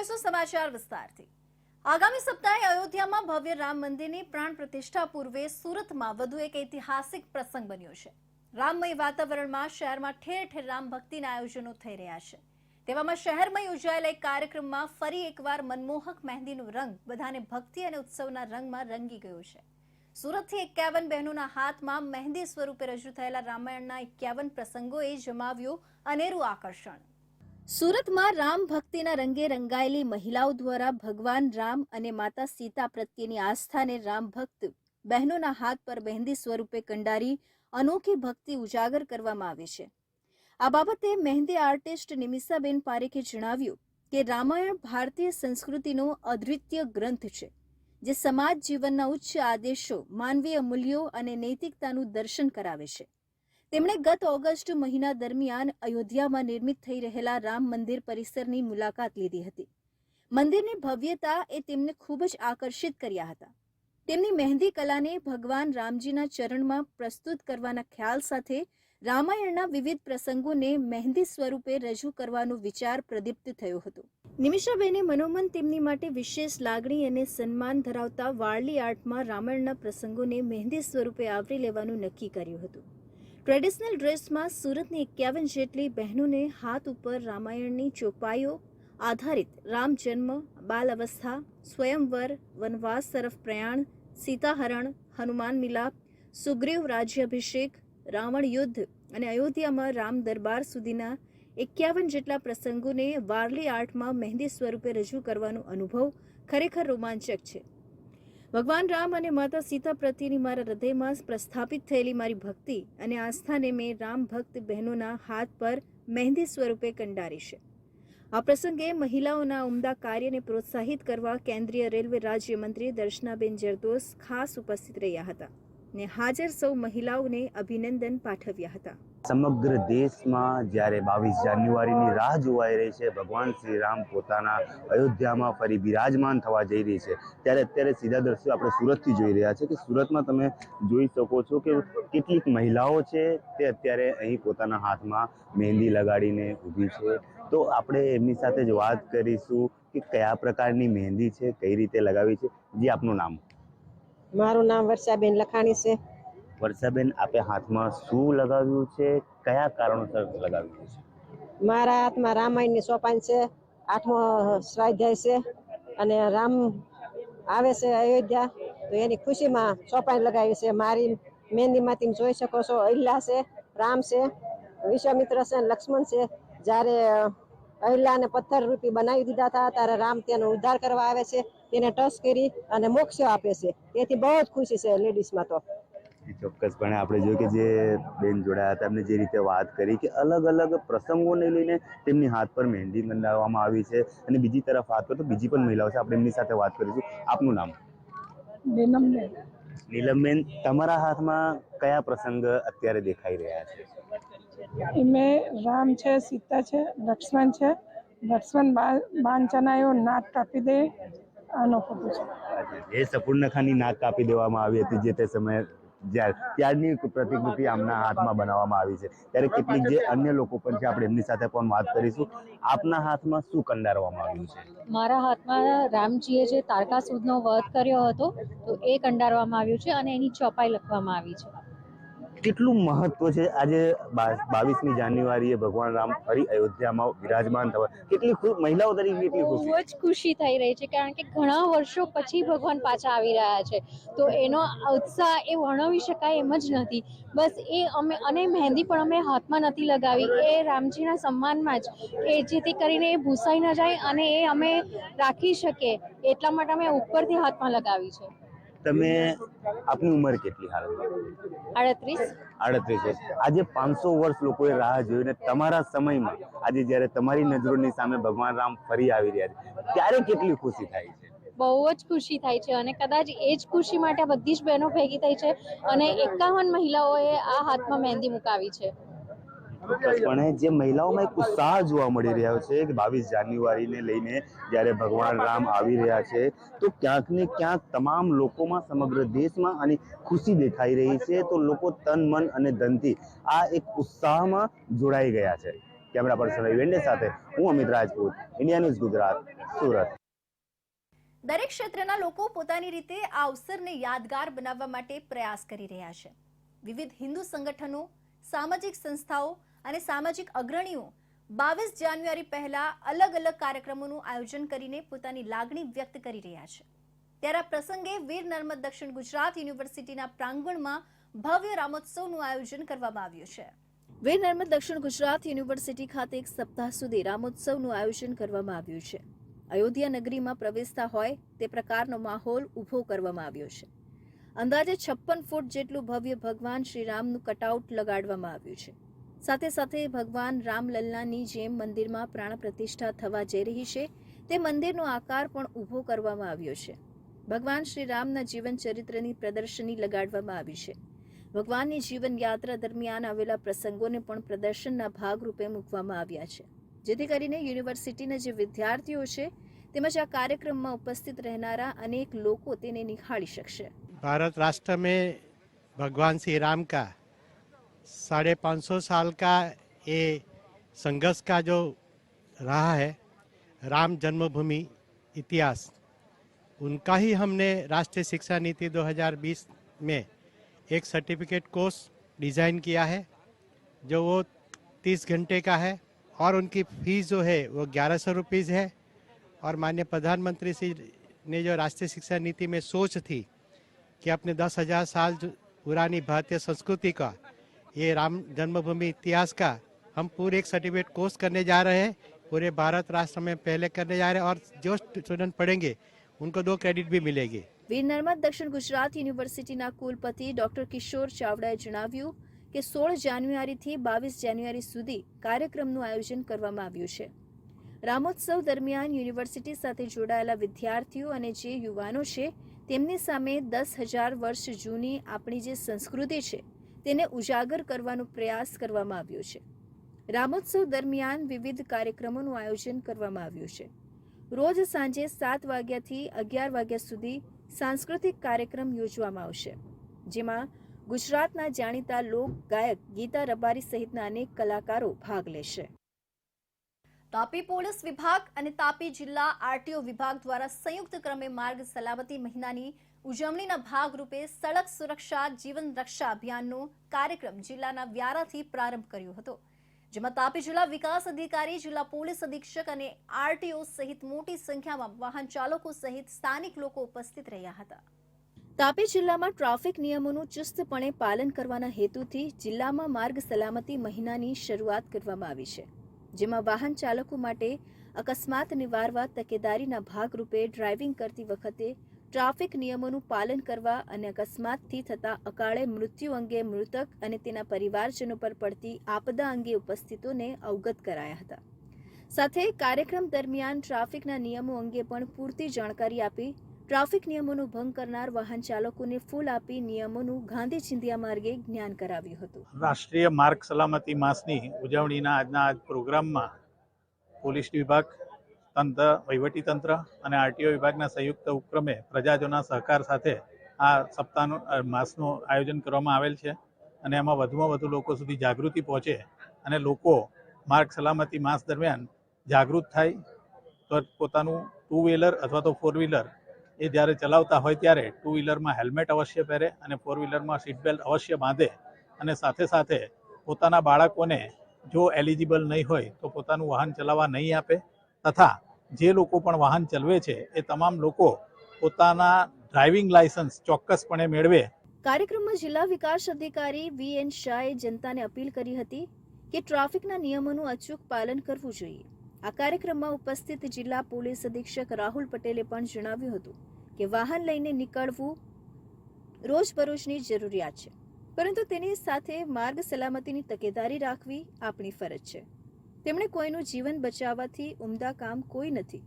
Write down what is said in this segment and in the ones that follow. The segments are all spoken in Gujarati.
જોઈશું સમાચાર વિસ્તારથી। આગામી સપ્તાહે અયોધ્યામાં ભવ્ય રામ મંદિરની પ્રાણ પ્રતિષ્ઠા પૂર્વે સુરતમાં વધુ એક ઐતિહાસિક પ્રસંગ બન્યો છે। રામમય વાતાવરણમાં શહેરમાં ઠેર ઠેર રામ ભક્તિના આયોજનો થઈ રહ્યા છે। તેવામાં શહેરમાં યોજાયેલા એક કાર્યક્રમમાં ફરી એકવાર મનમોહક મહેંદીનો રંગ બધાને ભક્તિ અને ઉત્સવના રંગમાં રંગી ગયો છે। સુરતથી 51 બહેનોના હાથમાં મહેંદી સ્વરૂપે રજૂ થયેલા રામાયણના 51 પ્રસંગોએ જમાવ્યું અનેરું આકર્ષણ। સુરતમાં રામ ભક્તિના રંગે રંગાયેલી મહિલાઓ દ્વારા ભગવાન રામ અને માતા સીતા પ્રત્યેની આસ્થાને રામ ભક્ત બહેનોના હાથ પર મહેંદી સ્વરૂપે કંડારી અનોખી ભક્તિ ઉજાગર કરવામાં આવે છે। આ બાબતે મહેંદી આર્ટિસ્ટ નિમિષાબેન પારેખે જણાવ્યું કે રામાયણ ભારતીય સંસ્કૃતિનો અદ્વિતીય ગ્રંથ છે, જે સમાજ જીવનના ઉચ્ચ આદેશો, માનવીય મૂલ્યો અને નૈતિકતાનું દર્શન કરાવે છે। તેમણે ગત ઓગસ્ટ મહિના દરમિયાન અયોધ્યામાં નિર્મિત થઈ રહેલા રામ મંદિર પરિસરની મુલાકાત લીધી હતી। મંદિરની ભવ્યતા એ તેમને ખૂબ જ આકર્ષિત કર્યા હતા। તેમની મહેંદી કલાને ભગવાન રામજીના ચરણમાં પ્રસ્તુત કરવાના ખ્યાલ સાથે રામાયણના વિવિધ પ્રસંગોને મહેંદી સ્વરૂપે રજૂ કરવાનો વિચાર પ્રદીપ્ત થયો હતો। નિમિષાબેને મનોમન તેમની માટે વિશેષ લાગણી અને સન્માન ધરાવતા વારલી આર્ટમાં રામાયણના પ્રસંગોને મહેંદી સ્વરૂપે આવરી લેવાનું નક્કી કર્યું હતું। ટ્રેડિશનલ ડ્રેસમાં સુરતની 51 જેટલી બહેનોને હાથ ઉપર રામાયણની ચોપાઈઓ આધારિત રામ જન્મ, બાલ અવસ્થા, સ્વયંવર, વનવાસ તરફ પ્રયાણ, સીતાહરણ, હનુમાન મિલાપ, સુગ્રીવ રાજ્યાભિષેક, રાવણ યુદ્ધ અને અયોધ્યામાં રામ દરબાર સુધીના 51 જેટલા પ્રસંગોને વારલી આર્ટમાં મહેંદી સ્વરૂપે રજૂ કરવાનો અનુભવ ખરેખર રોમાંચક છે। ભગવાન રામ અને માતા સીતા પ્રત્યેની મારા હૃદયમાં પ્રસ્થાપિત થયેલી મારી ભક્તિ અને આસ્થાને મેં રામ ભક્ત બહેનોના હાથ પર મહેંદી સ્વરૂપે કંડારી છે। આ પ્રસંગે મહિલાઓના ઉમદા કાર્યને પ્રોત્સાહિત કરવા કેન્દ્રીય રેલવે રાજ્યમંત્રી દર્શનાબેન જરદોસ ખાસ ઉપસ્થિત રહ્યા હતા ને હાજર સૌ મહિલાઓને અભિનંદન પાઠવ્યા હતા। સમગ્ર દેશમાં જ્યારે 22 જાન્યુઆરીની રાહ જોવાઈ રહી છે, ભગવાન શ્રી રામ પોતાના અયોધ્યામાં ફરી બિરાજમાન થવા જઈ રહી છે, ત્યારે અત્યારે સીધા દ્રશ્યો આપણે સુરતથી જોઈ રહ્યા છે કે સુરતમાં તમે જોઈ શકો છો કે કેટલીક મહિલાઓ છે તે અત્યારે અહીં પોતાના હાથમાં મહેંદી લગાડીને ઊભી છે। તો આપણે એમની સાથે જ વાત કરીશું કે કયા પ્રકારની મહેંદી છે, કઈ રીતે લગાવી છે। જી, આપનું નામ? મારું નામ વર્ષાબેન લખાણી છે। વર્ષાબેન, આપે હાથમાં શું લગાવ્યું છે, કયા કારણોસર લગાવ્યું છે? મારા હાથમાં રામાયણની સોપાન છે, 8મો સ્વાધ્યાય છે અને રામ આવે છે અયોધ્યા, તો એની ખુશીમાં સોપાન લગાવી છે। મારી મહેંદીમાં તમે જોઈ શકો છો, અહિલ્લા છે, રામ છે, વિશ્વામિત્ર છે, લક્ષ્મણ છે। જ્યારે અહિલ્લાને પથ્થર રૂપી બનાવી દીધા હતા ત્યારે રામ તેનો ઉદ્ધાર કરવા આવે છે, તેને ટચ કરી અને મોક્ષ આપે છે। તેથી બહુ જ ખુશી છે લેડીઝમાં તો। ચોક્કસપણે આપણે જોયું કે જે બેન જોડાયા હતા એમને જે રીતે વાત કરી કે અલગ અલગ પ્રસંગોને લઈને તેમની હાથ પર મહેંદી મંડાવવામાં આવી છે, અને બીજી તરફ વાત કરીએ તો બીજી પણ મહિલાઓ છે, આપણે એમની સાથે વાત કરીશું। આપનું નામ? નીલમબેન। નીલમબેન, તમારા હાથમાં કયા પ્રસંગ અત્યારે દેખાઈ રહ્યા છે? એમાં રામ છે, સીતા છે, લક્ષ્મણ છે। લક્ષ્મણ બાણ ચનાયો, નાક કાપી દે, આનો ફોટો છે। એ સપૂર્ણખાની નાક કાપી દેવામાં આવી હતી જે તે સમયે, ત્યારની પ્રતિકૃતિ આમના હાથમાં બનાવવામાં આવી છે। ત્યારે કેટલીક જે અન્ય લોકો પણ છે, આપણે એમની સાથે પણ વાત કરીશું। આપના હાથમાં શું કંડારવામાં આવ્યું છે? મારા હાથમાં રામજીએ જે તારકાસુરનો વધ કર્યો હતો તો એ કંડારવામાં આવ્યું છે અને એની ચોપાઈ લખવામાં આવી છે। કેટલું મહત્વ છે આજે 22મી જાન્યુઆરીએ ભગવાન રામ ફરી અયોધ્યામાં વિરાજમાન થવા? કેટલી મહિલાઓ તરીકે કેટલી ખુશી? બહુ જ ખુશી થઈ રહી છે, કારણ કે ઘણા વર્ષો પછી ભગવાન પાછા આવી રહ્યા છે, તો એનો ઉત્સાહ એ વર્ણવી શકાય એમ જ નથી। બસ એ અને મહેંદી પણ અમે હાથમાં નથી લગાવી, એ રામજીના સન્માનમાં જ, એ જેથી કરીને એ ભૂસાઈ ન જાય અને એ અમે રાખી શકીએ એટલા માટે અમે ઉપરથી હાથમાં લગાવી છે। તમે, આપની ઉંમર કેટલી હાલ? 38। 38 વર્ષ। આજે 500 વર્ષ લોકોએ રાહ જોઈને તમારા સમયમાં આજે જ્યારે તમારી નજરોની સામે ભગવાન રામ ફરી આવી રહ્યા છે, ત્યારે કેટલી ખુશી થાય છે? બહુ જ ખુશી થાય છે, અને કદાચ એ જ ખુશી માટે બધી જ બહેનો ભેગી થઈ છે અને 51 મહિલાઓએ આ હાથમાં મહેંદી મુકાવી છે। ચોક્કસપણે જે મહિલાઓમાં એક ઉત્સાહ જોવા મળી રહ્યો છે કે 22 જાન્યુઆરીને લઈને જ્યારે ભગવાન રામ આવી રહ્યા છે, તો ક્યાંક ને ક્યાંક તમામ લોકોમાં, સમગ્ર દેશમાં આની ખુશી દેખાઈ રહી છે। તો લોકો તન, મન અને ધનથી આ એક ઉત્સાહમાં જોડાઈ ગયા છે। કેમેરા પર્સન રવિ વેંડે સાથે હું અમિત રાજપૂત, ઇન્ડિયા ન્યૂઝ ગુજરાત, સુરત। દરેક ક્ષેત્રના લોકો પોતાની રીતે આ અવસરને યાદગાર બનાવવા માટે પ્રયાસ કરી રહ્યા છે। વિવિધ હિન્દુ સંગઠનો, સામાજિક સંસ્થાઓ અને સામાજિક અગ્રણીઓ 22 જાન્યુઆરી પહેલા અલગ અલગ કાર્યક્રમોનું આયોજન કરીને પોતાની લાગણી વ્યક્ત કરી રહ્યા છે। ત્યારે આ પ્રસંગે વીર નર્મદ દક્ષિણ ગુજરાત યુનિવર્સિટીના પ્રાંગણમાં ભવ્ય રામોત્સવનું આયોજન કરવામાં આવ્યું છે। વીર નર્મદ દક્ષિણ ગુજરાત યુનિવર્સિટી ખાતે એક સપ્તાહ સુધી રામોત્સવનું આયોજન કરવામાં આવ્યું છે। અયોધ્યા નગરીમાં પ્રવેશતા હોય તે પ્રકારનો માહોલ ઊભો કરવામાં આવ્યો છે। અંદાજે 56 ફૂટ જેટલું ભવ્ય ભગવાન શ્રી રામનું કટઆઉટ લગાડવામાં આવ્યું છે। સાથે સાથે ભગવાન રામલલ્લાની જેમ મંદિરમાં પ્રાણ પ્રતિષ્ઠા થવા જઈ રહી છે તે મંદિરનો આકાર પણ ઊભો કરવામાં આવ્યો છે। ભગવાન શ્રી રામના જીવન ચરિત્રની પ્રદર્શની લગાડવામાં આવી છે। ભગવાનની જીવન યાત્રા દરમિયાન આવેલા પ્રસંગોને પણ પ્રદર્શનના ભાગરૂપે મૂકવામાં આવ્યા છે, જેથી કરીને યુનિવર્સિટીના જે વિદ્યાર્થીઓ છે તેમજ આ કાર્યક્રમમાં ઉપસ્થિત રહેનારા અનેક લોકો તેને નિહાળી શકશે। भारत राष्ट्र में भगवान श्री राम का 550 साल का ये संघर्ष का जो रहा है, राम जन्मभूमि इतिहास, उनका ही हमने राष्ट्रीय शिक्षा नीति 2020 में एक सर्टिफिकेट कोर्स डिज़ाइन किया है, जो वो 30 घंटे का है और उनकी फीस जो है वो 1100 रुपीज़ है। और माननीय प्रधानमंत्री श्री ने जो राष्ट्रीय शिक्षा नीति में सोच थी कि अपने 10,000 साल पुरानी भारतीय संस्कृति का, ये राम जन्मभूमि इतिहास का हम पूरे एक सर्टिफिकेट कोर्स करने जा रहे हैं। पूरे भारत राष्ट्र में पहले करने जा रहे हैं और जो स्टूडेंट पढ़ेंगे उनको 2 क्रेडिट भी मिलेगी। વીર નર્મદ દક્ષિણ ગુજરાત યુનિવર્સિટીના કુલપતિ ડોક્ટર કિશોર ચાવડાએ જણાવ્યું કે 16 જાન્યુઆરીથી 22 જાન્યુઆરી સુધી કાર્યક્રમનું આયોજન કરવામાં આવ્યું છે। રામોત્સવ દરમિયાન યુનિવર્સિટી સાથે જોડાયેલા વિદ્યાર્થીઓ અને જે યુવાનો છે તેમની સામે 10,000 વર્ષ જૂની આપણી જે સંસ્કૃતિ છે તેને ઉજાગર કરવાનો પ્રયાસ કરવામાં આવ્યો છે। રામોત્સવ દરમિયાન વિવિધ કાર્યક્રમોનું આયોજન કરવામાં આવ્યું છે। રોજ સાંજે 7 વાગ્યાથી 11 વાગ્યા સુધી સાંસ્કૃતિક કાર્યક્રમ યોજવામાં આવશે, જેમાં ગુજરાતના જાણીતા લોક ગાયક ગીતા રબારી સહિતના અનેક કલાકારો ભાગ લેશે। તાપી પોલીસ વિભાગ અને તાપી જિલ્લા આરટીઓ વિભાગ દ્વારા સંયુક્ત ક્રમે માર્ગ સલામતી મહિનાની ઉજવણીના ભાગરૂપે સડક સુરક્ષા જીવન રક્ષા અભિયાનનો કાર્યક્રમ જિલ્લાના વ્યારાથી પ્રારંભ કર્યો હતો, જેમાં તાપી જિલ્લા વિકાસ અધિકારી, જિલ્લા પોલીસ અધિક્ષક અને આરટીઓ સહિત મોટી સંખ્યામાં વાહન ચાલકો સહિત સ્થાનિક લોકો ઉપસ્થિત રહ્યા હતા। તાપી જિલ્લામાં ટ્રાફિક નિયમોનું ચુસ્તપણે પાલન કરવાના હેતુથી જિલ્લામાં માર્ગ સલામતી મહિનાની શરૂઆત કરવામાં આવી છે, જેમાં વાહન ચાલકો માટે અકસ્માત નિવારવા તકેદારીના ભાગરૂપે ડ્રાઇવિંગ કરતી વખતે ટ્રાફિક નિયમોનું પાલન કરવા અને અકસ્માતથી થતા અકાળે મૃત્યુ અંગે મૃતક અને તેના પરિવારજનો પર પડતી આપદા અંગે ઉપસ્થિતોને અવગત કરાયા હતા। સાથે કાર્યક્રમ દરમિયાન ટ્રાફિકના નિયમો અંગે પણ પૂરતી જાણકારી આપી ટ્રાફિક નિયમોનો ભંગ કરનાર વાહન ચાલકોને ફૂલ આપી નિયમોનું ગાંધી ચિંધ્યા માર્ગે જ્ઞાન કરાવ્યું હતું। રાષ્ટ્રીય માર્ગ સલામતી માસની ઉજવણીના આજના આ પ્રોગ્રામમાં પોલીસ વિભાગ, તંત્ર, વહીવટીતંત્ર અને આરટીઓ વિભાગના સંયુક્ત ઉપક્રમે પ્રજાજનોના સહકાર સાથે આ સપ્તાહનું માસનું આયોજન કરવામાં આવેલ છે અને એમાં વધુમાં વધુ લોકો સુધી જાગૃતિ પહોંચે અને લોકો માર્ગ સલામતી માસ દરમિયાન જાગૃત થાય તો પોતાનું 2 વ્હીલર અથવા તો 4 વ્હીલર એ જ્યારે ચલાવતા હોય ત્યારે 2 વ્હીલરમાં હેલ્મેટ અવશ્ય પહેરે અને 4 વ્હીલરમાં સીટ બેલ્ટ અવશ્ય બાંધે અને સાથે સાથે પોતાના બાળકોને જો એલિજિબલ નહીં હોય તો પોતાનું વાહન ચલાવવા નહીં આપે તથા જે લોકો પણ વાહન ચલાવે છે એ તમામ લોકો પોતાના ડ્રાઇવિંગ લાયસન્સ ચોક્કસપણે મેળવે। કાર્યક્રમમાં જિલ્લા વિકાસ અધિકારી વીએન શાહે જનતાને અપીલ કરી હતી કે ટ્રાફિકના નિયમોનું અચૂક પાલન કરવું જોઈએ। આ કાર્યક્રમમાં ઉપસ્થિત જિલ્લા પોલીસ અધિક્ષક રાહુલ પટેલે પણ જણાવ્યું હતું કે વાહન લઈને નીકળવું રોજબરોજની જરૂરિયાત છે, પરંતુ તેની સાથે માર્ગ સલામતીની તકેદારી રાખવી આપણી ફરજ છે। તેમણે કોઈનું જીવન બચાવવાથી ઉમદા કામ કોઈ નથી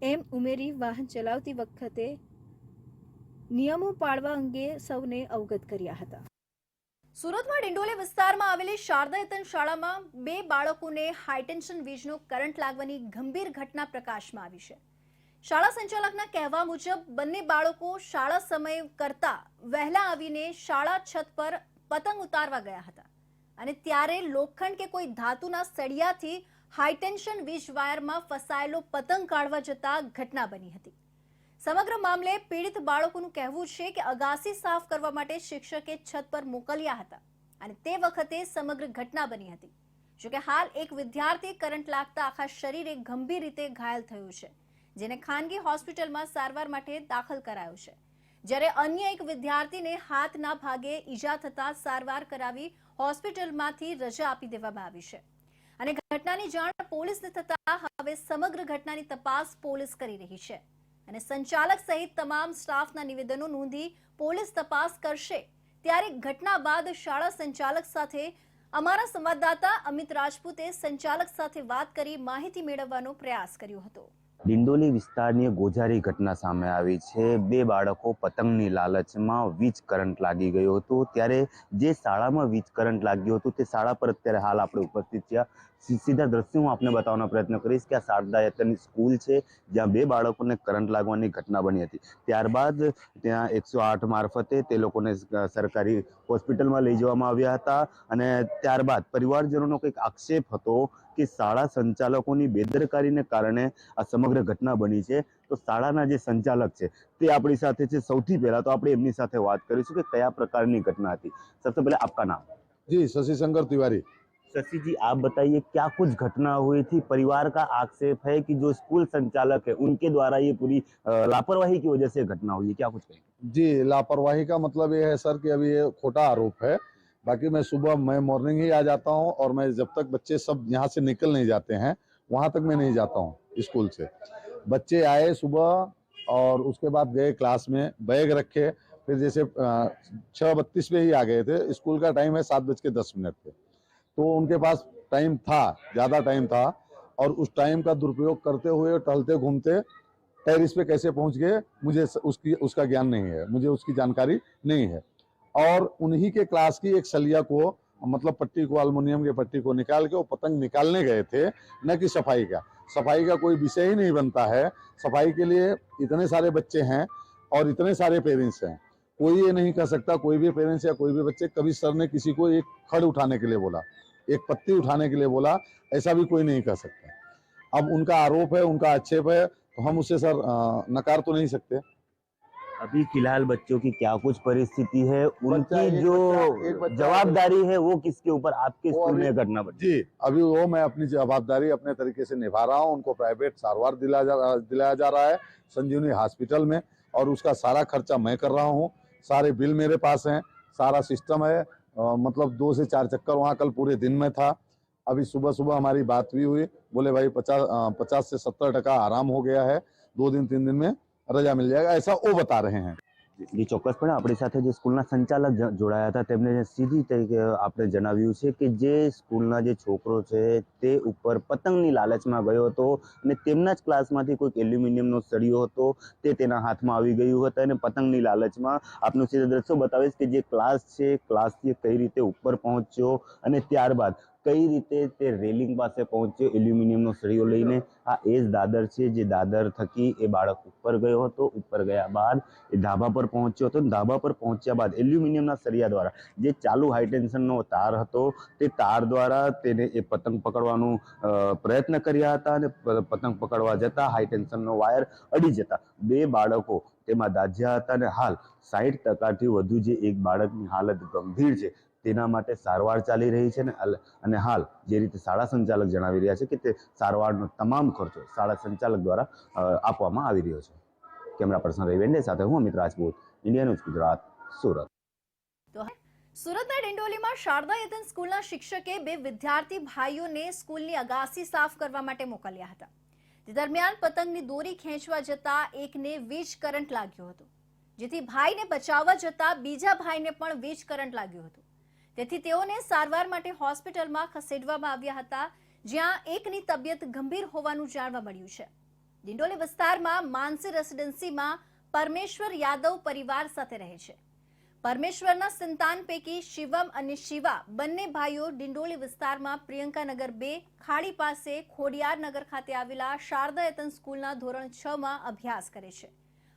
એમ ઉમેરી વાહન ચલાવતી વખતે નિયમો પાળવા અંગે સૌને અવગત કર્યા હતા। સુરતમાં ડિંડોલી વિસ્તારમાં આવેલી શારદા યતન શાળામાં 2 બાળકોને હાઈટેન્શન વીજનો કરંટ લાગવાની ગંભીર ઘટના પ્રકાશમાં આવી છે। શાળા સંચાલકના કહેવા મુજબ બંને બાળકો શાળા સમય કરતા વહેલા આવીને શાળા છત પર પતંગ ઉતારવા ગયા હતા અને ત્યારે લોખંડ કે કોઈ ધાતુના સળિયાથી હાઈટેન્શન વીજ વાયરમાં ફસાયેલો પતંગ કાઢવા જતા ઘટના બની હતી. સમગ્ર મામલે પીડિત બાળકોનું કહેવું છે કે અગાસી સાફ કરવા માટે શિક્ષકે છત પર મોકલ્યા હતા અને તે વખતે સમગ્ર ઘટના બની હતી. જોકે હાલ એક વિદ્યાર્થી કરંટ લાગતા આખા શરીરે ગંભીર રીતે ઘાયલ થયું છે, જેને ખાનગી હોસ્પિટલમાં સારવાર માટે દાખલ કરાયો છે. જ્યારે અન્ય એક વિદ્યાર્થીને હાથના ભાગે ઈજા થતા સારવાર કરાવી હોસ્પિટલમાંથી રજા આપી દેવામાં આવી છે અને ઘટનાની જાણ પોલીસને થતા હવે સમગ્ર ઘટનાની તપાસ પોલીસ કરી રહી છે અને સંચાલક સહિત તમામ સ્ટાફના નિવેદનો નોંધી પોલીસ તપાસ કરશે. ત્યારે ઘટના બાદ શાળા સંચાલક સાથે અમારા સંવાદદાતા અમિત રાજપૂતે સંચાલક સાથે વાત કરી માહિતી મેળવવાનો પ્રયાસ કર્યો હતો. ડિંડોલી વિસ્તારની ગોઝારી ઘટના સામે આવી છે. 2 બાળકો પતંગની લાલચમાં વીજ કરંટ લાગી ગયો હતો. ત્યારે જે શાળામાં વીજ કરંટ લાગ્યો હતો તે શાળા પર અત્યારે હાલ આપણે ઉપસ્થિત છીએ. સીધા દ્રશ્યો હું આપને બતાવવાનો પ્રયત્ન કરીશ કે આ શારદાયતનની સ્કૂલ છે, જ્યાં 2 બાળકોને કરંટ લાગવાની ઘટના બની હતી. ત્યારબાદ ત્યાં 108 મારફતે તે લોકોને સરકારી હોસ્પિટલમાં લઈ જવામાં આવ્યા હતા અને ત્યારબાદ પરિવારજનોનો કંઈક આક્ષેપ હતો કે શાળા સંચાલકોની બેદરકારીને કારણે આ સમગ્ર ઘટના બની છે. તો શાળાના જે સંચાલક છે તે આપણી સાથે છે. સૌથી પહેલા તો આપણે એમની સાથે વાત કરીશું કે કયા પ્રકારની ઘટના હતી. सबसे पहले आपका नाम? जी, शशि शंकर तिवारी। शशि जी, आप बताइए क्या कुछ घटना हुई थी? परिवार का आक्षेप है कि जो स्कूल संचालक है उनके द्वारा ये पूरी लापरवाही की वजह से घटना हुई है, क्या कुछ कहेंगे? जी, लापरवाही का मतलब ये है सर कि अभी ये खोटा आरोप है। बाकी मैं मॉर्निंग ही आ जाता हूँ और मैं जब तक बच्चे सब यहाँ से निकल नहीं जाते हैं वहाँ तक मैं नहीं जाता हूँ स्कूल से। बच्चे आए सुबह और उसके बाद गए क्लास में, बैग रखे, फिर जैसे 6:32 पे ही आ गए थे। स्कूल का टाइम है 7:10 पे, तो उनके पास टाइम था, ज़्यादा टाइम था और उस टाइम का दुरुपयोग करते हुए टहलते घूमते टेरिस पे कैसे पहुंच गए मुझे उसका ज्ञान नहीं है, मुझे उसकी जानकारी नहीं है। और उन्हीं के क्लास की एक सलिया को मतलब पट्टी को, अल्मुनियम के पट्टी को निकाल के वो पतंग निकालने गए थे, न कि सफाई का। सफाई का कोई विषय ही नहीं बनता है। सफाई के लिए इतने सारे बच्चे हैं और इतने सारे पेरेंट्स हैं, कोई ये नहीं कह सकता, कोई भी पेरेंट्स या कोई भी बच्चे, कभी सर ने किसी को एक खड़ उठाने के लिए बोला, एक पत्ती उठाने के लिए बोला, ऐसा भी कोई नहीं कह सकता। अब उनका आरोप है, उनका आक्षेप है, तो हम उससे सर नकार तो नहीं सकते। अभी फिलहाल बच्चों की क्या कुछ परिस्थिति है, उनकी एक जो बच्चा जवाबदारी है वो किसके ऊपर? आपके स्कूल में घटना बनी? जी, अभी वो मैं अपनी जवाबदारी अपने तरीके से निभा रहा हूँ। उनको प्राइवेट सारवार दिलाया जा रहा है संजीवनी हॉस्पिटल में और उसका सारा खर्चा मैं कर रहा हूँ। सारे बिल मेरे पास हैं, सारा सिस्टम है। मतलब 2 से 4 चक्कर वहाँ कल पूरे दिन में था। अभी सुबह हमारी बात भी हुई, बोले भाई 50 से 70% आराम हो गया है, 2 दिन 3 दिन में રજા મિલ જાયગા, ऐसा वो बता रहे हैं। जी, ચોક્કસપણે આપણી સાથે જે સ્કૂલના સંચાલક જોડાયા હતા તેમણે સીધી તરીકે આપણે જણાવ્યું છે કે જે સ્કૂલના જે છોકરો છે તે ઉપર પતંગની લાલચમાં ગયો હતો અને તેમના જ ક્લાસમાંથી કોઈક એલ્યુમિનિયમનો સળિયો હતો તે તેના હાથમાં આવી ગયું હતું અને પતંગની લાલચમાં આપનું સીધા દ્રશ્યો બતાવીશ કે જે ક્લાસ છે, ક્લાસથી કઈ રીતે ઉપર પહોંચ્યો અને ત્યારબાદ કઈ રીતે તે રેલિંગ પાસે પહોંચ્યો એલ્યુમિનિયમનો સળિયો લઈને. આ એ જ દાદર છે જે દાદર થકી એ બાળક ઉપર ગયો હતો. ઉપર ગયા બાદ એ ધાબા પર પહોંચ્યો હતો. ધાબા પર પહોંચ્યા બાદ એલ્યુમિનિયમના સળિયા દ્વારા જે ચાલુ હાઈટેન્શનનો તાર હતો તે તાર દ્વારા તેને એ પતંગ પકડવાનું પ્રયત્ન કર્યા હતા અને પતંગ પકડવા જતા હાઈટેન્શનનો વાયર અડી જતા 2 બાળકો તેમાં દાઝ્યા હતા અને હાલ 60%થી વધુ જે એક બાળકની હાલત ગંભીર છે તેના માટે સારવાર ચાલી રહી છે અને હાલ જે રીતે શાળા સંચાલક જણાવી રહ્યા છે કે તે સારવારનો તમામ ખર્ચો શાળા સંચાલક દ્વારા આપવામાં આવી રહ્યો છે. કેમેરા પર્સન રવિ વેંડે સાથે હું અમિત રાજપૂત, ઇન્ડિયા ન્યૂઝ ગુજરાત, સુરત. સુરતના ડિંડોલીમાં શારદાયતન સ્કૂલના શિક્ષકે 2 વિદ્યાર્થી ભાઈઓને સ્કૂલની અગાસી સાફ કરવા માટે મોકલ્યા હતા. તે દરમિયાન પતંગની દોરી ખેંચવા જતા એકને વીજ કરંટ લાગ્યો હતો, જેથી ભાઈને બચાવવા જતા બીજા ભાઈને પણ વીજ કરંટ લાગ્યો હતો. તેથી તેઓને સારવાર માટે હોસ્પિટલમાં ખસેડવામાં આવ્યા હતા, જ્યાં એકની તબિયત ગંભીર હોવાનું જાણવા મળ્યું છે. ડિંડોલી વિસ્તારમાં માનસી રેસિડેન્સીમાં પરમેશ્વર યાદવ પરિવાર સાથે રહે છે. પરમેશ્વરના સંતાન પૈકી શિવમ અને શિવા બંને ભાઈઓ ડિંડોલી વિસ્તારમાં પ્રિયંકાનગર 2 ખાડી પાસે ખોડિયારનગર ખાતે આવેલા શારદાયતન સ્કૂલના ધોરણ 6માં અભ્યાસ કરે છે.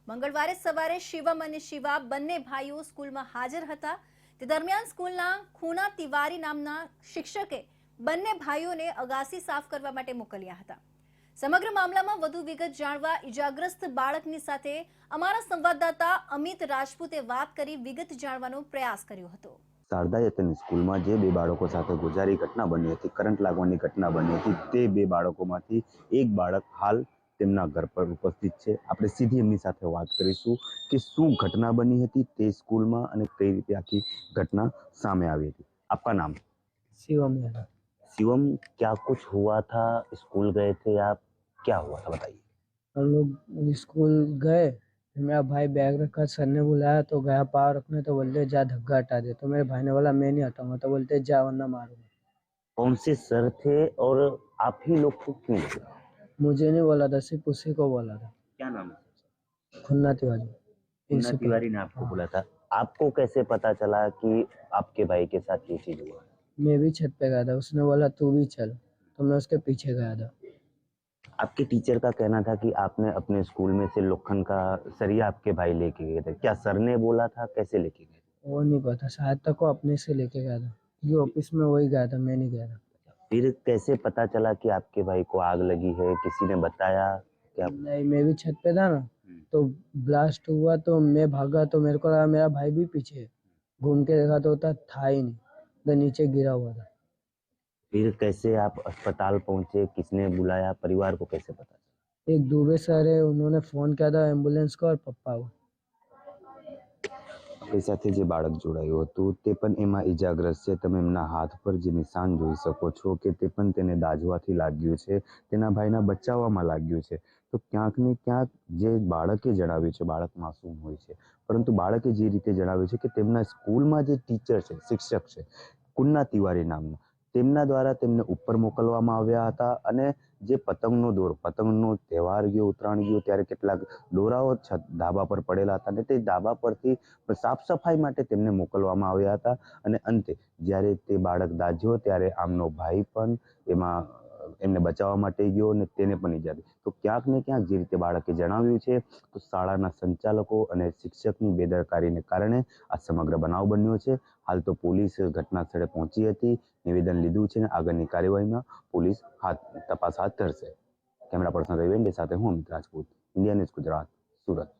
મંગળવારે સવારે શિવમ અને શિવા બંને ભાઈઓ સ્કૂલમાં હાજર હતા. તે દરમિયાન સ્કૂલના ખૂના તિવારી નામના શિક્ષકે બંને ભાઈઓને અગાસી સાફ કરવા માટે મોકલ્યા હતા. સમગ્ર મામલામાં વધુ વિગત જાણવા ઇજાગ્રસ્ત બાળકની સાથે અમારા સંવાદદાતા અમિત રાજપૂતે વાત કરી વિગત જાણવાનો પ્રયાસ કર્યો હતો. શારદા યતન સ્કૂલમાં જે બે બાળકો સાથે ગોઝારી ઘટના બની હતી, કરંટ લાગવાની ઘટના બની હતી, તે બે બાળકોમાંથી એક બાળક હાલ તેમના ઘર પર ઉપસ્થિત છે. આપણે સીધી એમની સાથે વાત કરીશું કે શું ઘટના બની હતી તે સ્કૂલમાં અને કઈ રીતે આખી घटना सामने आई थी. आपका नाम? शिवम यादव। शिवम, क्या कुछ हुआ था? स्कूल गए थे आप, क्या हुआ था बताइए. हम लोग स्कूल गए, मेरा भाई बैग रखा, सर ने बुलाया तो गया पाव रखने, तो बोलते जा धक्का हटा दे, तो मेरे भाई ने बोला मैं नहीं हटाऊंगा, तो बोलते जा वरना मारूंगा। कौन से सर थे और आप ही लोग को क्यों बोला? मुझे नहीं बोला था, सिर्फ उसी को बोला था। क्या नाम है? खुन्ना तिवारी। मुन्ना तिवारी ने आपको बोला था. आपको कैसे पता चला कि आपके भाई के साथ ये चीज हुआ? मैं भी छत पे गया था, उसने बोला तू भी चल, तो मैं उसके पीछे गया था। आपके टीचर का कहना था कि आपने अपने स्कूल में से लोखंड का सरिया आपके भाई लेके गए थे. क्या सर ने बोला था, कैसे लेके गए? वो नहीं पता, शायद तक वो अपने से लेके गया था, क्योंकि ऑफिस में वही गया था, मैं नहीं गया था। फिर कैसे पता चला कि आपके भाई को आग लगी है? किसी ने बताया क्या? नहीं, मैं भी छत पे था ना, तो ब्लास्ट हुआ तो मैं भागा, तो मेरे को लगा मेरा भाई भी पीछे है। घूम के देखा तो था ही नहीं, तो नीचे गिरा हुआ था। फिर कैसे आप अस्पताल पहुंचे? किसने बुलाया? परिवार को कैसे पता चला? एक दुबे सर है, उन्होंने फोन किया था एम्बुलेंस को और पप्पा को। આપણી સાથે જે બાળક જોડાયું હતું તે પણ એમાં ઈજાગ્રસ્ત છે. તમે એમના હાથ પર જે નિશાન જોઈ શકો છો કે તે પણ તેને દાઝવાથી લાગ્યું છે, તેના ભાઈના બચાવવામાં લાગ્યું છે. તો ક્યાંક ને ક્યાંક જે બાળકે જણાવ્યું છે, બાળક માસૂમ હોય છે, પરંતુ બાળકે જે રીતે જણાવ્યું છે કે તેમના સ્કૂલમાં જે ટીચર છે, શિક્ષક છે, કુન્ના તિવારી નામના, તેમના દ્વારા તેમને ઉપર મોકલવામાં આવ્યા હતા અને જે પતંગનો તહેવાર ગયો, ઉત્તરાયણ ગયો, ત્યારે કેટલાક દોરાઓ ધાબા પર પડેલા હતા અને તે ધાબા પરથી સાફ સફાઈ માટે તેમને મોકલવામાં આવ્યા હતા. અને અંતે જ્યારે તે બાળક દાઝ્યો ત્યારે આમનો ભાઈ પણ એમાં એમને બચાવવા માટે ગયો અને તેને પણ ઈજા થઈ. તો ક્યાંક ને ક્યાંક જે રીતે બાળકે જણાવ્યું છે તો શાળાના સંચાલકો અને શિક્ષકની બેદરકારીને કારણે આ સમગ્ર બનાવ બન્યો છે. હાલ તો પોલીસ ઘટના સ્થળે પહોંચી હતી, નિવેદન લીધું છે અને આગળની કાર્યવાહીમાં પોલીસ તપાસ હાથ ધરશે. કેમેરા પર્સન રવિ સાથે હું અમિત રાજપૂત, ઇન્ડિયા ન્યૂઝ ગુજરાત, સુરત.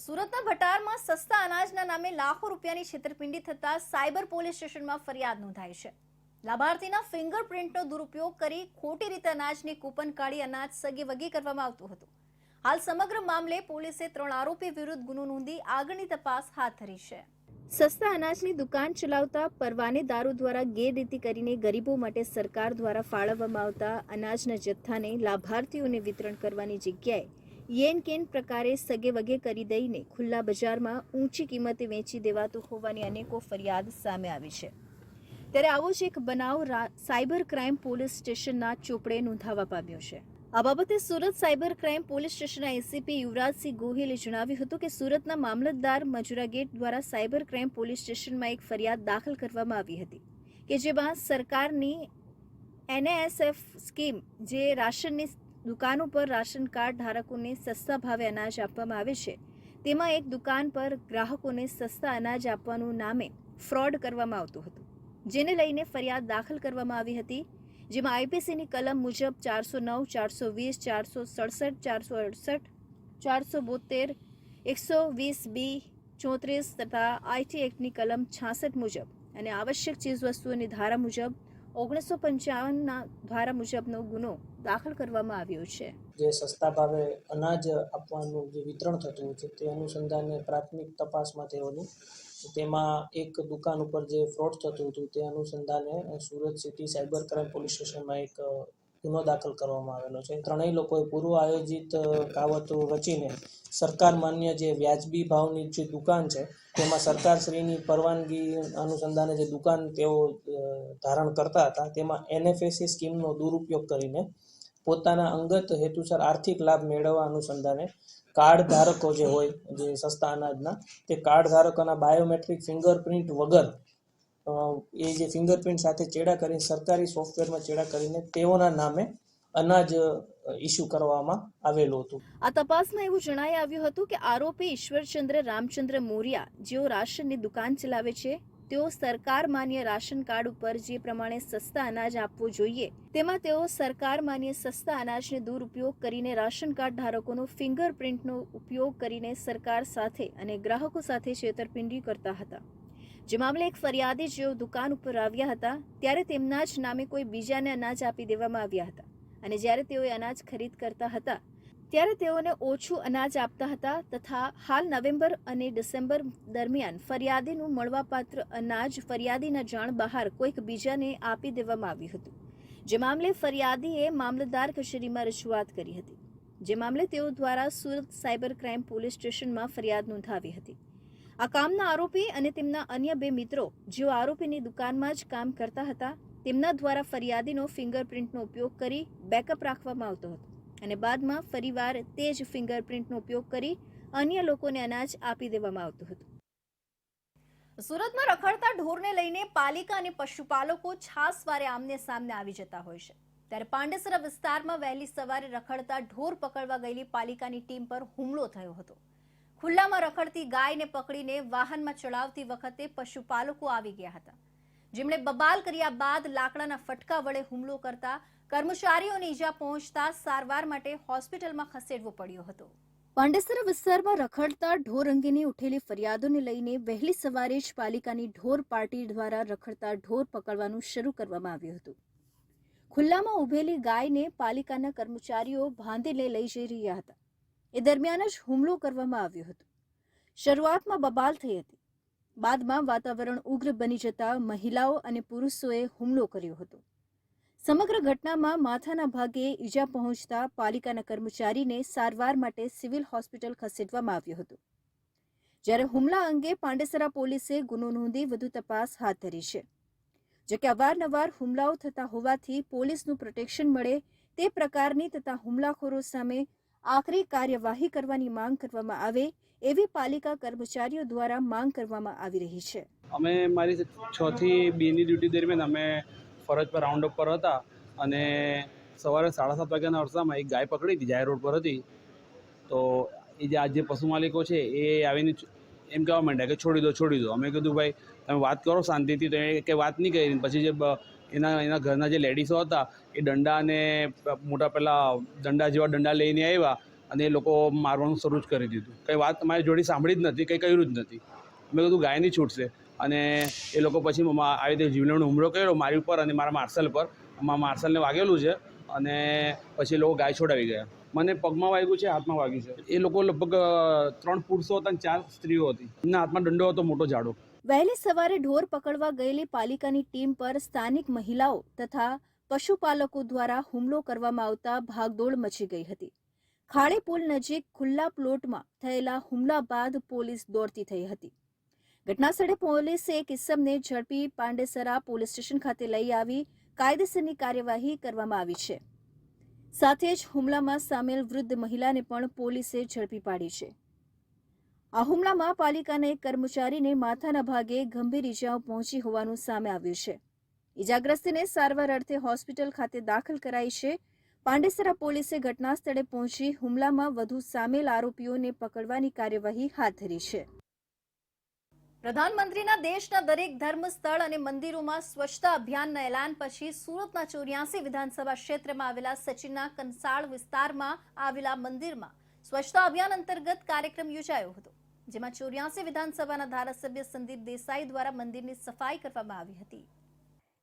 સુરતના ભટારમાં સસ્તા અનાજના નામે લાખો રૂપિયાની છેતરપિંડી થતા સાયબર પોલીસ સ્ટેશનમાં ફરિયાદ નોંધાઈ છે. લાભાર્થીના ફિંગરપ્રિન્ટનો દુરુપયોગ કરી ખોટી રીતે અનાજની કૂપન કાઢી અનાજ સગી વગી કરવામાં આવતું હતું. હાલ સમગ્ર મામલે પોલીસે 3 આરોપી વિરુદ્ધ ગુનો નોંધી આગળની તપાસ હાથ ધરી છે. સસ્તા અનાજની દુકાન ચલાવતા પરવાનેદારો દ્વારા ગેરરીતિ કરીને ગરીબો માટે સરકાર દ્વારા ફાળવવામાં આવતા અનાજના જથ્થાને લાભાર્થીઓને વિતરણ કરવાની જગ્યાએ યેન કેન પ્રકારે સગે વગે કરી દઈને ખુલ્લા બજારમાં ઊંચી કિંમતે વેચી દેવાતું હોવાની અનેકો ફરિયાદ સામે આવી છે. ત્યારે આવો જ એક બનાવ સાયબર ક્રાઇમ પોલીસ સ્ટેશનના ચોપડે નોંધાવા પામ્યો છે. આ બાબતે સુરત સાયબર ક્રાઇમ પોલીસ સ્ટેશનના એસીપી યુવરાજસિંહ ગોહિલે જણાવ્યું હતું કે સુરતના મામલતદાર મજુરા ગેટ દ્વારા સાયબર ક્રાઇમ પોલીસ સ્ટેશનમાં એક ફરિયાદ દાખલ કરવામાં આવી હતી કે જેમાં સરકારની NASF સ્કીમ, જે રાશનની દુકાનો પર રાશન કાર્ડ ધારકોને સસ્તા ભાવે અનાજ આપવામાં આવે છે, તેમાં એક દુકાન પર ગ્રાહકોને સસ્તા અનાજ આપવાનું નામે ફ્રોડ કરવામાં આવતું હતું, જેને લઈને ફરિયાદ દાખલ કરવામાં આવી હતી. જેમાં આઈપીસીની કલમ મુજબ 409, 420, 467, 468, 472, 120B, 34 તથા આઈટી એક્ટની કલમ 66 મુજબ અને આવશ્યક ચીજવસ્તુઓની ધારા મુજબ 1955ના ધારા મુજબનો ગુનો દાખલ કરવામાં આવ્યો છે. જે સસ્તા ભાવે અનાજ આપવાનું જે વિતરણ થતું હોય છે તે અનુસંધાને પ્રાથમિક તપાસમાં તેઓની તેમાં એક દુકાન ઉપર જે ફ્રોડ થતું હતું તે અનુસંધાને Surat city cyber crime police સ્ટેશનમાં એક ગુનો દાખલ કરવામાં આવેલો છે. ત્રણેય લોકોએ પૂર્વ આયોજિત કાવતો રચીને સરકાર માન્ય જે વ્યાજબી ભાવની જે દુકાન છે તેમાં સરકારશ્રીની પરવાનગી અનુસંધાને જે દુકાન તેઓ ધારણ કરતા હતા તેમાં NFSA સ્કીમનો દુરુપયોગ કરીને પોતાના અંગત હેતુસર આર્થિક લાભ મેળવવા અનુસંધાને કાર્ડ ધારકો જે હોય જે સસ્તા અનાજના તે કાર્ડ ધારકોના બાયોમેટ્રિક ફિંગરપ્રિન્ટ વગર એ જે ફિંગરપ્રિન્ટ સાથે ચેડા કરીને સરકારી સોફ્ટવેરમાં ચેડા કરીને તેઓના નામે અનાજ ઇસ્યુ કરવામાં આવેલું હતું. આ તપાસમાં એવું જણાઈ આવ્યું હતું કે આરોપી ઈશ્વરચંદ્ર રામચંદ્ર મોરિયા, જેઓ રાશનની દુકાન ચલાવે છે, તેઓ સરકાર માન્ય રાશન કાર્ડ ઉપર જે પ્રમાણે સસ્તા અનાજ આપવું જોઈએ તેમાં તેઓ સરકાર માન્ય સસ્તા અનાજને દુરુપયોગ કરીને રાશન કાર્ડ ધારકોનો ફિંગરપ્રિન્ટનો ઉપયોગ કરીને સરકાર સાથે અને ગ્રાહકો સાથે છેતરપિંડી કરતા હતા. જે મામલે એક ફરિયાદી જેઓ દુકાન ઉપર આવ્યા હતા ત્યારે તેમના જ નામે કોઈ બીજાને અનાજ આપી દેવામાં આવ્યા હતા અને જ્યારે તેઓએ અનાજ ખરીદ કરતા હતા ત્યારે તેઓને ઓછું અનાજ આપતા હતા તથા હાલ નવેમ્બર અને ડિસેમ્બર દરમિયાન ફરિયાદીનું મળવાપાત્ર અનાજ ફરિયાદીના જાણ બહાર કોઈક બીજાને આપી દેવામાં આવ્યું હતું. જે મામલે ફરિયાદીએ મામલતદાર કચેરીમાં રજૂઆત કરી હતી. જે મામલે તેઓ દ્વારા સુરત સાયબર ક્રાઇમ પોલીસ સ્ટેશનમાં ફરિયાદ નોંધાવી હતી. આ કામના આરોપી અને તેમના અન્ય 2 મિત્રો જેઓ આરોપીની દુકાનમાં જ કામ કરતા હતા તેમના દ્વારા ફરિયાદીનો ફિંગરપ્રિન્ટનો ઉપયોગ કરી બેકઅપ રાખવામાં આવતો હતો અને બાદમાં ફરીવાર તે જ ફિંગરપ્રિન્ટનો ઉપયોગ કરી અન્ય લોકોને અનાજ આપી દેવામાં આવતું હતું. સુરતમાં રખડતા ઢોરને લઈને પાલિકા અને પશુપાલકો છાસવારે આમને સામને આવી જતા હોય છે. ત્યારે પાંડેસરા વિસ્તારમાં વહેલી સવારે રખડતા ઢોર પકડવા ગયેલી પાલિકાની ટીમ પર હુમલો થયો હતો. ખુલ્લામાં રખડતી ગાયને પકડીને વાહનમાં ચડાવતી વખતે પશુપાલકો આવી ગયા હતા, જેમણે બબાલ કર્યા બાદ લાકડાના ફટકા વડે હુમલો કરતા કર્મચારીઓને ઈજા પહોંચતા સારવાર માટે હોસ્પિટલમાં ખસેડવો પડ્યો હતો. પાંડેસરા વિસ્તારમાં રખડતા ઢોર અંગેની ઉઠેલી ફરિયાદોને લઈને વહેલી સવારે જ પાલિકાની ઢોર પાર્ટી દ્વારા રખડતા ઢોર પકડવાનું શરૂ કરવામાં આવ્યું હતું. ખુલ્લામાં ઉભેલી ગાયને પાલિકાના કર્મચારીઓ બાંધીને લઈ જઈ રહ્યા હતા. એ દરમિયાન જ હુમલો કરવામાં આવ્યો હતો. શરૂઆતમાં બબાલ થઈ હતી, બાદમાં વાતાવરણ ઉગ્ર બની જતા મહિલાઓ અને પુરુષોએ હુમલો કર્યો હતો. સમગ્ર ઘટનામાં માથાના ભાગે ઈજા પહોંચતા પાલિકાના કર્મચારીને સારવાર માટે સિવિલ હોસ્પિટલ ખસેડવામાં આવ્યો હતો. જ્યારે હુમલા અંગે પાંડેસરા પોલીસે ગુનો નોંધી વધુ તપાસ હાથ ધરી છે. જોકે અવારનવાર હુમલાઓ થતા હોવાથી પોલીસનું પ્રોટેક્શન મળે તે પ્રકારની તથા હુમલાખોરો સામે આખરી કાર્યવાહી કરવાની માંગ કરવામાં આવે એવી પાલિકા કર્મચારીઓ દ્વારા માંગ કરવામાં આવી રહી છે. અમે મારી 6 થી 2ની ડ્યુટી દરમિયાન અમે ફરજ પર રાઉન્ડ અપ પર હતા અને સવારે 7:30 વાગ્યાના અરસામાં એક ગાય પકડી હતી, જાહેર રોડ પર હતી. તો એ જે પશુ માલિકો છે એ આવીને એમ કહેવા માંડ્યા કે છોડી દો. અમે કીધું ભાઈ તમે વાત કરો શાંતિથી, તો એ કંઈ વાત નહીં કરી. પછી જે એના ઘરના જે લેડીઝો હતા એ દંડા અને મોટા પેલા દંડા લઈને આવ્યા અને એ લોકો મારવાનું શરૂ જ કરી દીધું. કંઈ વાત મારી જોડી સાંભળી જ નથી, કંઈ કર્યું જ નથી. મેં કીધું ગાય નહીં છૂટશે અને એ લોકો પછી આવી રીતે જીવલેણનો હુમલો કર્યો મારી ઉપર અને મારા માર્શલ પર. માર્શલને વાગેલું છે અને પછી એ લોકો ગાય છોડાવી ગયા. મને પગમાં વાગ્યું છે, હાથમાં વાગ્યું છે. એ લોકો લગભગ 3 પુરુષો હતા અને 4 સ્ત્રીઓ હતી. એમના હાથમાં દંડો હતો મોટો જાડો. વહેલી સવારે ઢોર પકડવા ગયેલી પાલિકાની ટીમ પર સ્થાનિક મહિલાઓ તથા પશુપાલકો દ્વારા હુમલો કરવામાં આવતા ભાગદોડ મચી ગઈ હતી. ખાડી પુલ નજીક ખુલ્લા પ્લોટમાં થયેલા હુમલા બાદ પોલીસ દોડતી થઈ હતી. ઘટનાસ્થળે પોલીસે એક ઇસમને ઝડપી પાંડેસરા પોલીસ સ્ટેશન ખાતે લઈ આવી કાયદેસરની કાર્યવાહી કરવામાં આવી છે. સાથે જ હુમલામાં સામેલ વૃદ્ધ મહિલાને પણ પોલીસે ઝડપી પાડી છે. આ હુમલામાં પાલિકાના એક કર્મચારીને માથાના ભાગે ગંભીર ઈજાઓ પહોંચી હોવાનું સામે આવ્યું છે. ઈજાગ્રસ્તને સારવાર અર્થે હોસ્પિટલ ખાતે દાખલ કરાઈ છે. પાંડેસરા પોલીસે ઘટના સ્થળે પહોંચી હુમલામાં વધુ સામેલ આરોપીઓને પકડવાની કાર્યવાહી હાથ ધરી છે. પ્રધાનમંત્રીના દેશના દરેક ધર્મ સ્થળ અને મંદિરોમાં સ્વચ્છતા અભિયાનના એલાન પછી સુરતના 84 વિધાનસભા ક્ષેત્રમાં આવેલા સચિનના કંસાળ વિસ્તારમાં આવેલા મંદિરમાં સ્વચ્છતા અભિયાન અંતર્ગત કાર્યક્રમ યોજાયો હતો, જેમાં 84 વિધાનસભાના ધારાસભ્ય સંદીપ દેસાઈ દ્વારા મંદિરની સફાઈ કરવામાં આવી હતી.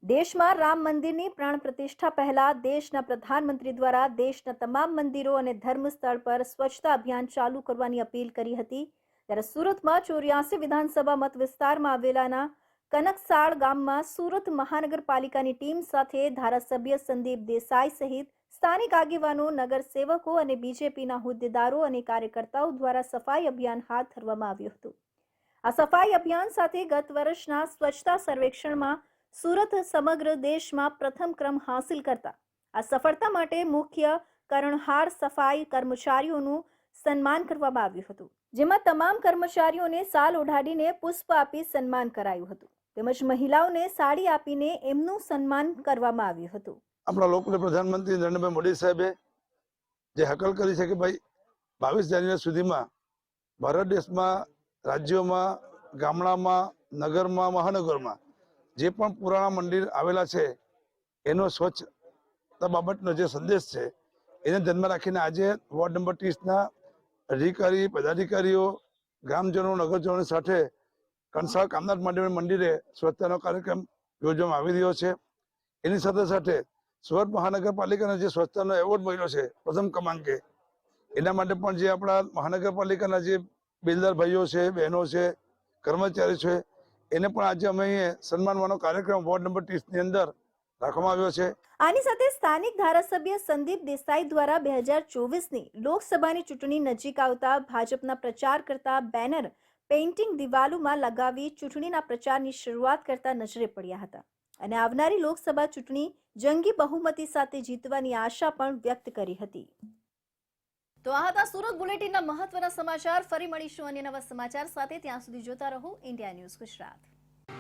દેશમાં રામ મંદિરની પ્રાણ પ્રતિષ્ઠા પહેલા દેશના પ્રધાનમંત્રી દ્વારા દેશના તમામ મંદિરો અને ધર્મ સ્થળ પર સ્વચ્છતા અભિયાન ચાલુ કરવાની અપીલ કરી હતી. ત્યારે સુરતમાં 84 વિધાનસભા મત વિસ્તારમાં આવેલાના કનકસાળ ગામમાં સુરત મહાનગરપાલિકાની ટીમ સાથે ધારાસભ્ય સંદીપ દેસાઈ સહિત સ્થાનિક આગેવાનો, નગરસેવકો અને બીજેપીના હોદ્દેદારો અને કાર્યકર્તાઓ દ્વારા સફાઈ અભિયાન હાથ ધરવામાં આવ્યું હતું. આ સફાઈ અભિયાન સાથે ગત વર્ષના સ્વચ્છતા સર્વેક્ષણમાં સુરત સમગ્ર દેશમાં પ્રથમ ક્રમ હાંસિલ કરતા આ સફળતા માટે મુખ્ય કરણહાર સફાઈ કર્મચારીઓનું સન્માન કરવામાં આવ્યું હતું, જેમાં તમામ કર્મચારીઓને શાલ ઓઢાડીને પુષ્પ આપી સન્માન કરાયું હતું તેમજ મહિલાઓને સાડી આપીને એમનું સન્માન કરવામાં આવ્યું હતું. આપણા લોકપ્રિય પ્રધાનમંત્રી નરેન્દ્રભાઈ મોદી સાહેબે જે હકલ કરી છે કે ભાઈ 22 જાન્યુઆરી સુધીમાં ભારત દેશમાં રાજ્યોમાં ગામડામાં નગરમાં મહાનગરમાં જે પણ પુરાણા મંદિર આવેલા છે એનો સ્વચ્છતા બાબતનો જે સંદેશ છે એને ધ્યાનમાં રાખીને આજે વોર્ડ નંબર 30ના અધિકારી પદાધિકારીઓ ગ્રામજનો નગરજનો સાથે કંસાળ કામનાથ મહાદેવ મંદિરે સ્વચ્છતાનો કાર્યક્રમ યોજવામાં આવી રહ્યો છે। એની સાથે સાથે સુરત મહાનગરપાલિકાનો જે સ્વચ્છતાનો એવોર્ડ મળ્યો છે પ્રથમ ક્રમાંકે, એના માટે પણ જે આપણા મહાનગરપાલિકાના જે બિલ્ડર ભાઈઓ છે, બહેનો છે, કર્મચારી છે, એને પણ આજે અમે અહીંયા સન્માનવાનો કાર્યક્રમ વોર્ડ નંબર 30ની અંદર રાખવામાં આવ્યો છે। આની સાથે સ્થાનિક ધારાસભ્ય સંદીપ દેસાઈ દ્વારા 2024ની લોકસભાની ચૂંટણી નજીક આવતા ભાજપના પ્રચાર કરતા બેનર પેઇન્ટિંગ દિવાલોમાં લગાવી ચૂંટણીના પ્રચારની શરૂઆત કરતા નજરે પડ્યા હતા અને આવનારી લોકસભા ચૂંટણી જંગી બહુમતી સાથે જીતવાની આશા પણ વ્યક્ત કરી હતી। તો આ હતા સુરત બુલેટિનના મહત્વના સમાચાર। ફરી મળીશું અન્ય નવા સમાચાર સાથે। ત્યાં સુધી જોતા રહો ઇન્ડિયા ન્યૂઝ ગુજરાત।